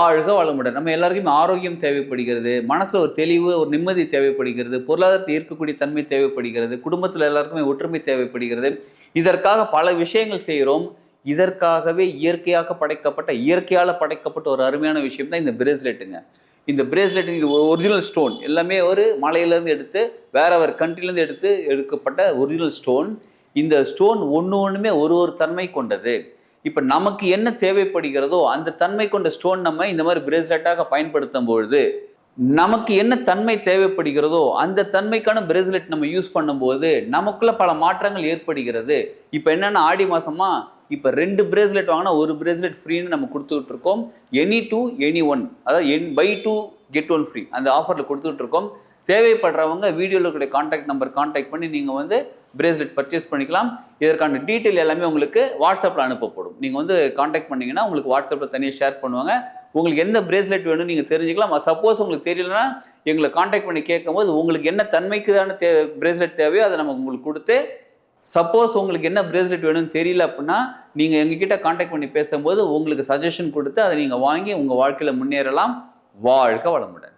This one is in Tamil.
வாழ்க வளமுடன். நம்ம எல்லாருக்குமே ஆரோக்கியம் தேவைப்படுகிறது. மனசுல ஒரு தெளிவு, ஒரு நிம்மதி தேவைப்படுகிறது. பொருளாதாரத்தை ஈர்க்கக்கூடிய தன்மை தேவைப்படுகிறது. குடும்பத்தில எல்லாருக்குமே ஒற்றுமை தேவைப்படுகிறது. இதற்காக பல விஷயங்கள் செய்றோம். இதற்காகவே இயற்கையால படைக்கப்பட்ட ஒரு அருமையான விஷயம் தான் இந்த பிரேஸ்லெட்டுங்க. இந்த பிரேஸ்லெட் இது ஒரிஜினல் ஸ்டோன். எல்லாமே ஒரு மலையிலேருந்து எடுத்து, வேற கண்ட்ரிலேருந்து எடுக்கப்பட்ட ஒரிஜினல் ஸ்டோன். இந்த ஸ்டோன் ஒண்ணுமே ஒரு தன்மை கொண்டது. இப்ப நமக்கு என்ன தேவைப்படுகிறதோ அந்த தன்மை கொண்ட ஸ்டோன் நம்ம இந்த மாதிரி பிரேஸ்லெட்டாக பயன்படுத்தும் பொழுது நமக்கு என்ன தன்மை தேவைப்படுகிறதோ அந்த தன்மைக்கான பிரேஸ்லெட் நம்ம யூஸ் பண்ணும்போது நமக்குள்ள பல மாற்றங்கள் ஏற்படுகிறது. இப்ப என்னன்னா ஆடி மாசமா இப்ப 2 பிரேஸ்லெட் வாங்கினா ஒரு பிரேஸ்லெட் ஃப்ரீன்னு நம்ம கொடுத்துட்டு இருக்கோம். எனி டூ எனி ஒன், அதாவது buy two get one free அந்த ஆஃபர்ல கொடுத்துட்டு இருக்கோம். தேவைப்படுறவங்க வீடியோவில் இருக்கிற கான்டாக்ட் நம்பர் கான்டாக்ட் பண்ணி நீங்கள் வந்து பிரேஸ்லெட் பர்ச்சேஸ் பண்ணிக்கலாம். இதற்கான டீட்டெயில் எல்லாமே உங்களுக்கு வாட்ஸ்அப்பில் அனுப்பப்படும். நீங்கள் வந்து கான்டாக்ட் பண்ணிங்கன்னா உங்களுக்கு வாட்ஸ்அப்பில் தனியாக ஷேர் பண்ணுவாங்க. உங்களுக்கு எந்த பிரேஸ்லெட் வேணும்னு நீங்கள் தெரிஞ்சுக்கலாம். சப்போஸ் உங்களுக்கு தெரியலன்னா எங்களை கான்டாக்ட் பண்ணி கேட்கும்போது உங்களுக்கு என்ன தன்மைக்குதான பிரேஸ்லெட் தேவையோ அதை நம்ம உங்களுக்கு கொடுத்து, சப்போஸ் உங்களுக்கு என்ன பிரேஸ்லெட் வேணும்னு தெரியல அப்படின்னா நீங்கள் எங்ககிட்ட கான்டாக்ட் பண்ணி பேசும்போது உங்களுக்கு சஜஷன் கொடுத்து அதை நீங்கள் வாங்கி உங்கள் வாழ்க்கையில் முன்னேறலாம். வாழ்க வளமுடன்.